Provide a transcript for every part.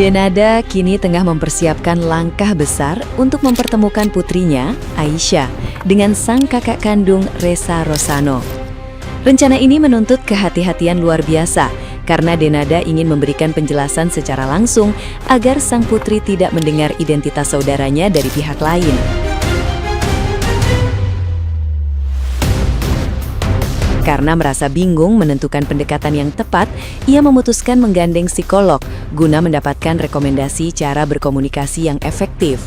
Denada kini tengah mempersiapkan langkah besar untuk mempertemukan putrinya, Aisyah, dengan sang kakak kandung Ressa Rosano. Rencana ini menuntut kehati-hatian luar biasa karena Denada ingin memberikan penjelasan secara langsung agar sang putri tidak mendengar identitas saudaranya dari pihak lain. Karena merasa bingung menentukan pendekatan yang tepat, ia memutuskan menggandeng psikolog guna mendapatkan rekomendasi cara berkomunikasi yang efektif.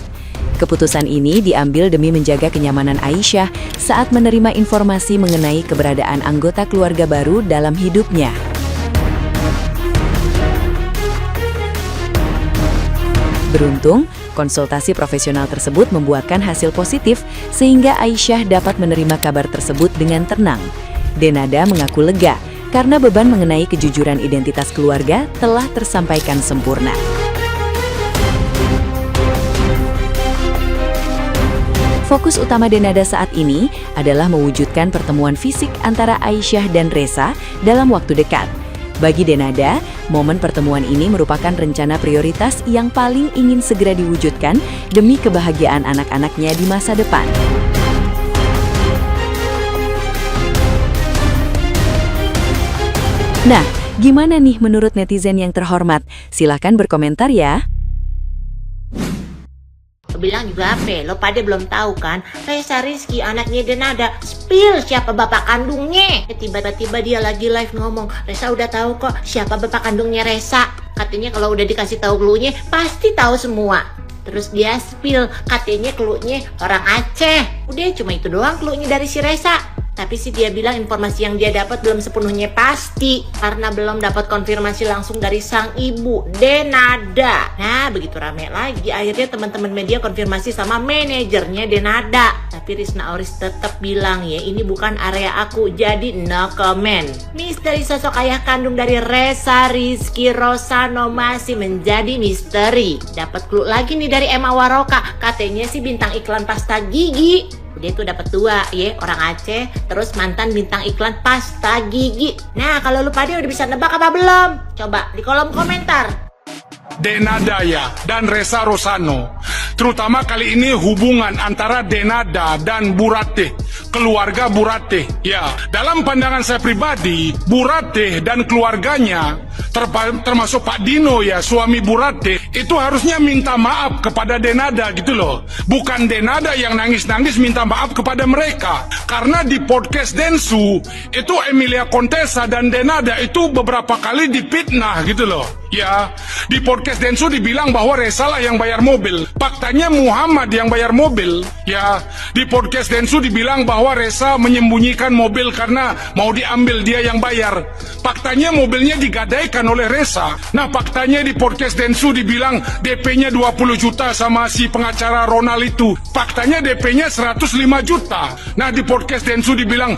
Keputusan ini diambil demi menjaga kenyamanan Aisyah saat menerima informasi mengenai keberadaan anggota keluarga baru dalam hidupnya. Beruntung, konsultasi profesional tersebut membuahkan hasil positif sehingga Aisyah dapat menerima kabar tersebut dengan tenang. Denada mengaku lega karena beban mengenai kejujuran identitas keluarga telah tersampaikan sempurna. Fokus utama Denada saat ini adalah mewujudkan pertemuan fisik antara Aisyah dan Ressa dalam waktu dekat. Bagi Denada, momen pertemuan ini merupakan rencana prioritas yang paling ingin segera diwujudkan demi kebahagiaan anak-anaknya di masa depan. Nah, gimana nih menurut netizen yang terhormat? Silakan berkomentar ya. Lo bilang juga apa? Lo pada belum tahu kan? Ressa Rizky anaknya Denada spill siapa bapak kandungnya. Tiba-tiba dia lagi live ngomong, Ressa udah tahu kok siapa bapak kandungnya Ressa. Katanya kalau udah dikasih tahu cluenya pasti tahu semua. Terus dia spill katanya cluenya orang Aceh. Udah cuma itu doang cluenya dari si Ressa. Tapi sih dia bilang informasi yang dia dapat belum sepenuhnya pasti karena belum dapat konfirmasi langsung dari sang ibu, Denada. Nah, begitu rame lagi, akhirnya teman-teman media konfirmasi sama manajernya Denada. Tapi Rizna Oris tetap bilang ya, ini bukan area aku, jadi no comment. Misteri sosok ayah kandung dari Ressa Rizky Rosano masih menjadi misteri. Dapat clue lagi nih dari Emma Waroka, katanya sih bintang iklan pasta gigi. Dia tuh dapat 2 ya, orang Aceh, terus mantan bintang iklan pasta gigi. Nah, kalau lu pada udah bisa nebak apa belum? Coba di kolom komentar. Denada ya, dan Ressa Rosano. Terutama kali ini hubungan antara Denada dan Bu Ratih, keluarga Bu Ratih. Ya, dalam pandangan saya pribadi, Bu Ratih dan keluarganya, termasuk Pak Dino ya, suami Bu Ratih, itu harusnya minta maaf kepada Denada gitu loh. Bukan Denada yang nangis-nangis minta maaf kepada mereka. Karena di podcast Densu, itu Emilia Contessa dan Denada itu beberapa kali dipitnah gitu loh. Ya, di podcast Densu dibilang bahwa Ressa lah yang bayar mobil. Faktanya Muhammad yang bayar mobil. Ya, di podcast Densu dibilang bahwa Ressa menyembunyikan mobil karena mau diambil dia yang bayar. Faktanya mobilnya digadaikan oleh Ressa. Nah, faktanya di podcast Densu dibilang DP-nya 20 juta sama si pengacara Ronald itu. Faktanya DP-nya 105 juta. Nah, di podcast Densu dibilang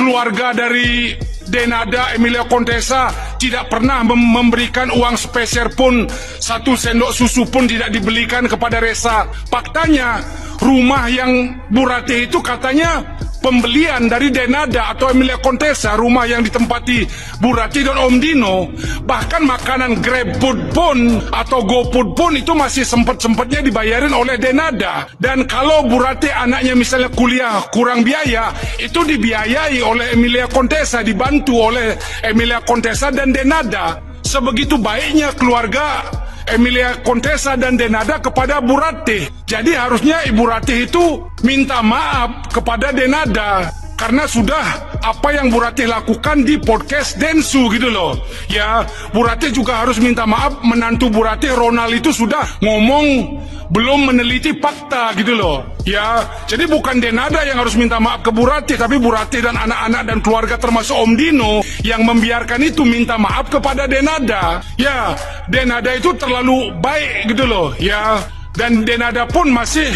keluarga dari Denada Emilia Contessa tidak pernah memberikan uang sepeser pun, 1 sendok susu pun tidak dibelikan kepada Ressa. Faktanya rumah yang Bu Ratih itu katanya pembelian dari Denada atau Emilia Contessa, rumah yang ditempati Bu Ratih dan Om Dino. Bahkan makanan GrabFood pun atau GoFood pun itu masih sempat-sempatnya dibayarin oleh Denada. Dan kalau Bu Ratih anaknya misalnya kuliah kurang biaya, itu dibiayai oleh Emilia Contessa, dibantu oleh Emilia Contessa dan Denada. Sebegitu baiknya keluarga Emilia Contessa dan Denada kepada Bu Ratih. Jadi harusnya Ibu Ratih itu minta maaf kepada Denada karena sudah apa yang Bu Ratih lakukan di podcast Densu gitu loh. Ya, Bu Ratih juga harus minta maaf, menantu Bu Ratih Ronald itu sudah ngomong belum meneliti fakta gitu loh. Ya, jadi bukan Denada yang harus minta maaf ke Bu Ratih, tapi Bu Ratih dan anak-anak dan keluarga termasuk Om Dino yang membiarkan itu minta maaf kepada Denada. Ya, Denada itu terlalu baik gitu loh. Ya, dan Denada pun masih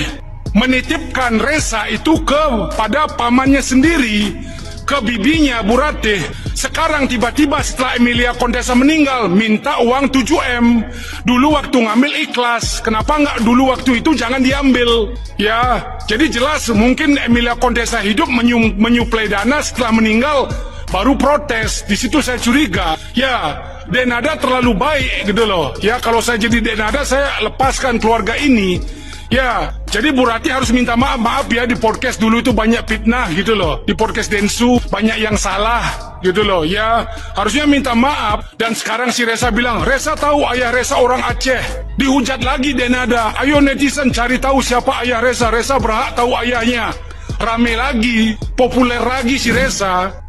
menitipkan Ressa itu kepada pamannya sendiri, ke bibinya Bu Ratih. Sekarang tiba-tiba setelah Emilia Contessa meninggal minta uang 7M. Dulu waktu ngambil ikhlas, kenapa nggak dulu waktu itu jangan diambil? Ya, jadi jelas mungkin Emilia Contessa hidup menyuplai dana, setelah meninggal baru protes. Di situ saya curiga, ya Denada terlalu baik gitu loh. Ya kalau saya jadi Denada, saya lepaskan keluarga ini. Ya, jadi Bu Ratih harus minta maaf ya, di podcast dulu itu banyak fitnah gitu loh. Di podcast Densu banyak yang salah gitu loh. Ya, harusnya minta maaf. Dan sekarang si Resa bilang, Resa tahu ayah Resa orang Aceh. Dihujat lagi Denada. Ayo netizen cari tahu siapa ayah Resa. Resa berhak tahu ayahnya. Rame lagi, populer lagi si Resa.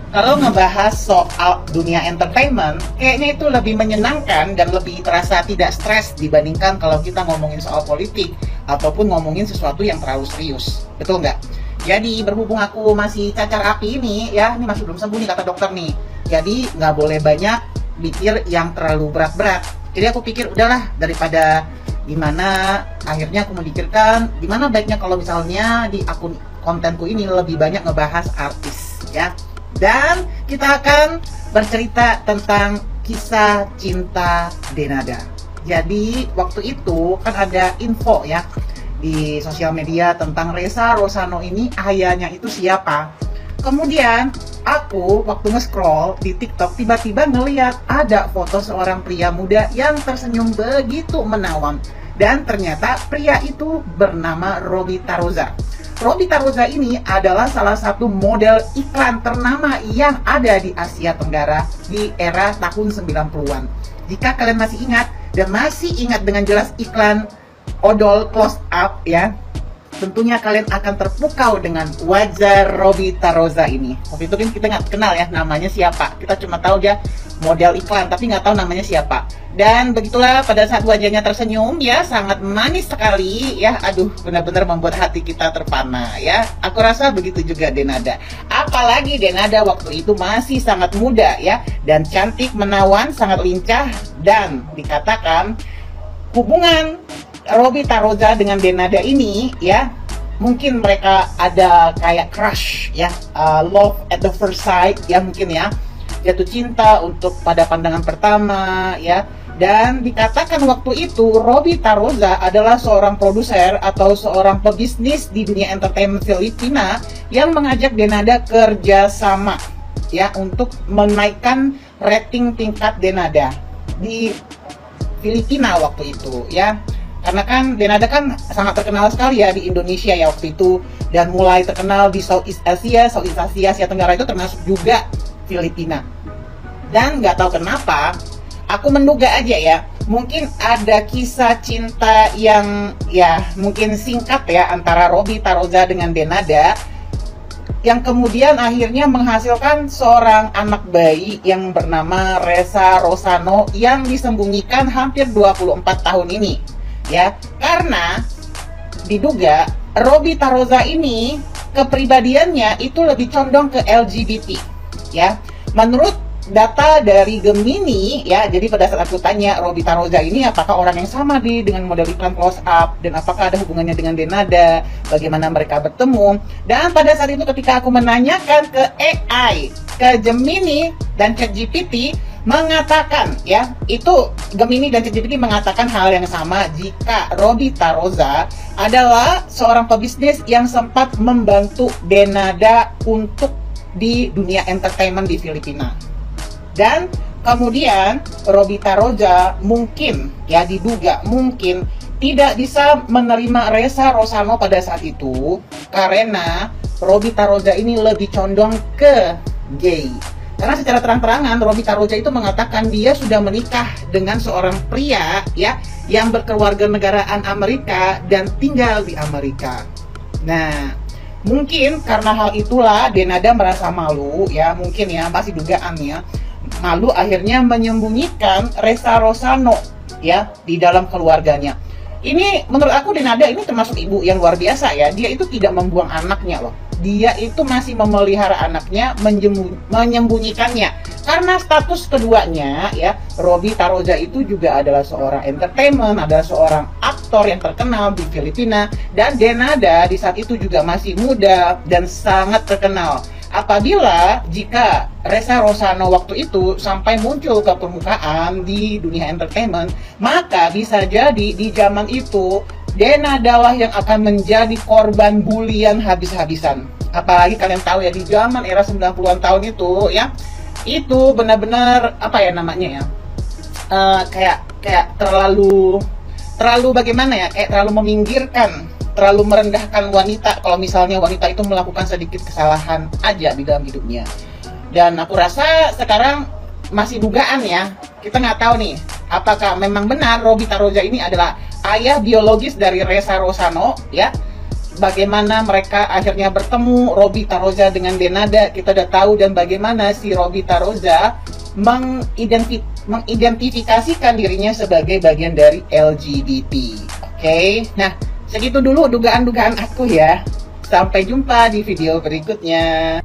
Kalau ngebahas soal dunia entertainment, kayaknya itu lebih menyenangkan dan lebih terasa tidak stres dibandingkan kalau kita ngomongin soal politik ataupun ngomongin sesuatu yang terlalu serius. Betul nggak? Jadi berhubung aku masih cacar api ini, ya ini masih belum sembuh nih kata dokter nih. Jadi nggak boleh banyak mikir yang terlalu berat-berat. Jadi aku pikir udahlah, daripada gimana akhirnya aku memikirkan gimana baiknya kalau misalnya di akun kontenku ini lebih banyak ngebahas artis, ya. Dan kita akan bercerita tentang kisah cinta Denada. Jadi waktu itu kan ada info ya di sosial media tentang Resa Rosano ini ayahnya itu siapa. Kemudian aku waktu nge-scroll di TikTok tiba-tiba ngeliat ada foto seorang pria muda yang tersenyum begitu menawan. Dan ternyata pria itu bernama Robby Taroza. Robby Taroza ini adalah salah satu model iklan ternama yang ada di Asia Tenggara di era tahun 90-an. Jika kalian masih ingat dan masih ingat dengan jelas iklan odol close up ya, tentunya kalian akan terpukau dengan wajah Robby Taroza ini. Waktu itu kan kita nggak kenal ya namanya siapa, kita cuma tahu dia model iklan tapi nggak tahu namanya siapa. Dan begitulah pada saat wajahnya tersenyum ya, sangat manis sekali ya, aduh benar-benar membuat hati kita terpana ya. Aku rasa begitu juga Denada. Apalagi Denada waktu itu masih sangat muda ya, dan cantik menawan, sangat lincah, dan dikatakan hubungan Robby Taroza dengan Denada ini ya, mungkin mereka ada kayak crush ya, love at the first sight ya mungkin ya, jatuh cinta untuk pada pandangan pertama ya. Dan dikatakan waktu itu Robby Taroza adalah seorang produser atau seorang pebisnis di dunia entertainment Filipina yang mengajak Denada kerjasama ya untuk menaikkan rating tingkat Denada di Filipina waktu itu ya. Karena kan Denada kan sangat terkenal sekali ya di Indonesia ya waktu itu, dan mulai terkenal di Southeast Asia, Asia Tenggara itu termasuk juga Filipina. Dan nggak tahu kenapa, aku menduga aja ya, mungkin ada kisah cinta yang ya mungkin singkat ya antara Robby Taroza dengan Denada, yang kemudian akhirnya menghasilkan seorang anak bayi yang bernama Resa Rosano yang disembunyikan hampir 24 tahun ini. Ya, karena diduga Robby Taroza ini kepribadiannya itu lebih condong ke LGBT ya. Menurut data dari Gemini ya, jadi pada saat aku tanya Robby Taroza ini apakah orang yang sama dengan model iklan close up, dan apakah ada hubungannya dengan Denada, bagaimana mereka bertemu. Dan pada saat itu ketika aku menanyakan ke AI, ke Gemini dan ChatGPT, mengatakan ya, itu Gemini dan ChatGPT mengatakan hal yang sama, jika Robby Taroza adalah seorang pebisnis yang sempat membantu Denada untuk di dunia entertainment di Filipina. Dan kemudian Robby Taroza mungkin ya, diduga mungkin tidak bisa menerima Resa Rosano pada saat itu karena Robby Taroza ini lebih condong ke gay. Karena secara terang-terangan Robby Taroza itu mengatakan dia sudah menikah dengan seorang pria ya yang berkewarganegaraan Amerika dan tinggal di Amerika. Nah, mungkin karena hal itulah Denada merasa malu ya, mungkin ya, masih dugaannya, malu akhirnya menyembunyikan Resa Rosano ya di dalam keluarganya. Ini menurut aku Denada ini termasuk ibu yang luar biasa ya. Dia itu tidak membuang anaknya loh. Dia itu masih memelihara anaknya, menyembunyikannya. Karena status keduanya ya, Robby Taroza itu juga adalah seorang entertainment, adalah seorang aktor yang terkenal di Filipina, dan Denada di saat itu juga masih muda dan sangat terkenal. Apabila jika Resa Rosano waktu itu sampai muncul ke permukaan di dunia entertainment, maka bisa jadi di zaman itu Denada lah yang akan menjadi korban bulian habis-habisan. apalagi kalian tahu ya di zaman era 90-an tahun itu ya, itu benar-benar apa ya namanya ya, kayak terlalu bagaimana ya, kayak terlalu meminggirkan, terlalu merendahkan wanita kalau misalnya wanita itu melakukan sedikit kesalahan aja di dalam hidupnya. Dan aku rasa sekarang masih dugaan ya, kita nggak tahu nih apakah memang benar Robby Taroja ini adalah ayah biologis dari Ressa Rosano ya. Bagaimana mereka akhirnya bertemu, Robby Taroja dengan Denada, kita udah tahu, dan bagaimana si Robby Taroja mengidentifikasikan dirinya sebagai bagian dari LGBT. Oke, nah segitu dulu dugaan-dugaan aku ya. Sampai jumpa di video berikutnya.